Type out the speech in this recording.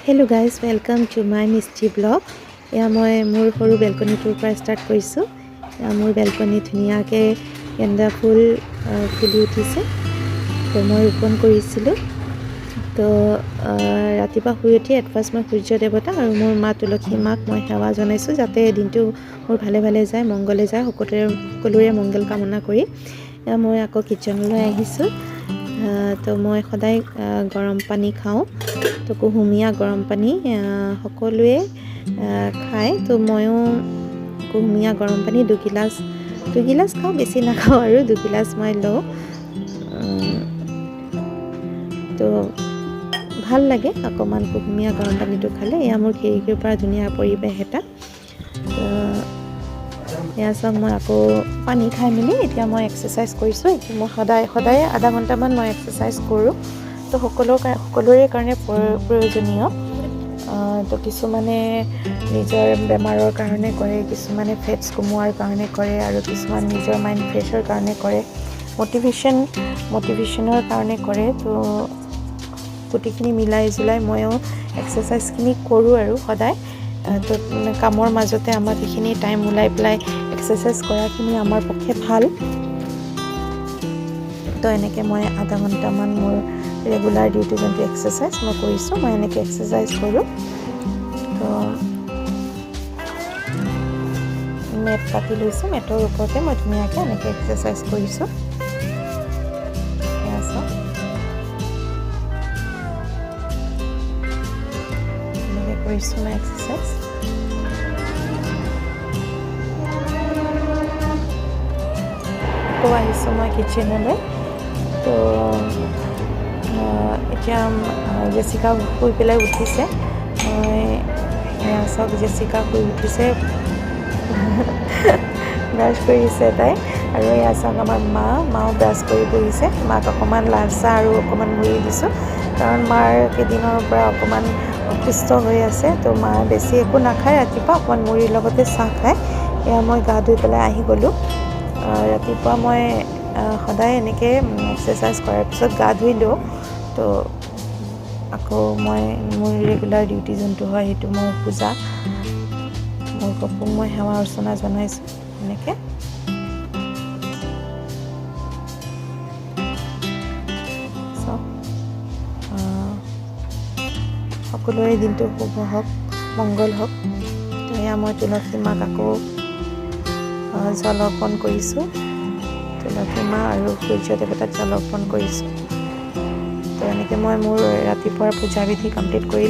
Hello guys, welcome to my Misty vlog. এয়া মই মোৰ সৰু বেলকনিটোৰ পৰা ষ্টাৰ্ট কৰিছোঁ। মোৰ বেলকনি ধুনীয়াকৈ গেন্দা ফুল ফুলি উঠিছে। তো মই ৰোপণ কৰিছিলোঁ। তো ৰাতিপুৱা শুই উঠি এটফাৰ্ষ্ট মই সূৰ্য দেৱতা আৰু মোৰ মা তুলসী মাক মই সেৱা জনাইছোঁ যাতে দিনটো মোৰ ভালে ভালে যায়, মংগলে যায়, সকলোৰে মংগল কামনা কৰি মই আকৌ কিচেনলৈ আহিছোঁ। তো মই সদায় গৰম পানী খাওঁ। তো কুহুমীয়া গৰম পানী সকলোৱে খায়। তো ময়ো কুহুমীয়া গৰম পানী দুগিলাচ খাওঁ, বেছি নাখাওঁ আৰু দুগিলাচ মই লওঁ। তো ভাল লাগে অকণমান কুহুমীয়া গৰম পানীটো খালে। এয়া মোৰ খিৰিকীৰ পৰা ধুনীয়া পৰিৱেশ এটা। এয়া চাওক, মই আকৌ পানী খাই মেলি এতিয়া মই এক্সাৰচাইজ কৰিছোঁ। মই সদায় আধা ঘণ্টামান মই এক্সাৰচাইজ কৰোঁ। তো সকলোৰে কাৰণে প্ৰয়োজনীয়। তো কিছুমানে নিজৰ বেমাৰৰ কাৰণে কৰে, কিছুমানে ফেটছ কমোৱাৰ কাৰণে কৰে আৰু কিছুমান নিজৰ মাইণ্ড ফ্ৰেছৰ কাৰণে কৰে, মটিভেশ্যনৰ কাৰণে কৰে। তো গোটেইখিনি মিলাই জুলাই ময়ো এক্সাৰচাইজখিনি কৰোঁ আৰু সদায়। তো কামৰ মাজতে আমাৰ সেইখিনি টাইম ওলাই পেলাই এক্সাৰচাইজ কৰাখিনি আমাৰ পক্ষে ভাল। তো এনেকৈ মই আধা ঘণ্টামান মোৰ ৰেগুলাৰ ডিউটি যোনটো এক্সাৰচাইজ মই কৰিছোঁ, মই এনেকৈ এক্সাৰচাইজ কৰোঁ। তো মেট পাতি লৈছোঁ, মেটৰ ওপৰতে মই ধুনীয়াকৈ এনেকৈ এক্সাৰচাইজ কৰিছোঁ। এনেকৈ কৰিছোঁ মই এক্সাৰচাইজ। আকৌ আহিছোঁ মই কিচেনলৈ। তো এতিয়া জেচিকা শুই পেলাই উঠিছে। চব জেচিকা শুই উঠিছে, ব্ৰাছ কৰিছে তাই। আৰু এয়া চাওক আমাৰ মাও ব্ৰাছ কৰি বহিছে। মাক অকণমান লাল চাহ আৰু অকণমান মুড়ি দিছোঁ, কাৰণ মাৰ কেইদিনৰ পৰা অকণমান অসুস্থ হৈ আছে। তো মা বেছি একো নাখায়, ৰাতিপুৱা অকণমান মুড়িৰ লগতে চাহ খায়। এয়া মই গা ধুই পেলাই আহি গ'লোঁ। ৰাতিপুৱা মই সদায় এনেকৈ এক্সাৰচাইজ কৰাৰ পিছত গা ধুই লওঁ। তো আকৌ মই মোৰ ৰেগুলাৰ ডিউটি যোনটো হয় সেইটো মোৰ পূজা, মোৰ কপুক মই সেৱা অৰ্চনা জনাইছোঁ এনেকৈ। সকলোৰে দিনটো শুভ হওক, মংগল হওক। তো এয়া মই তুলসী মাক আকৌ জল অৰ্পণ কৰিছোঁ। তুলসী মা আৰু সূৰ্য দেৱতাক জল অৰ্পণ কৰিছোঁ। তো এনেকৈ মই মোৰ ৰাতিপুৱাৰ পূজা বিধি কমপ্লিট কৰিলোঁ।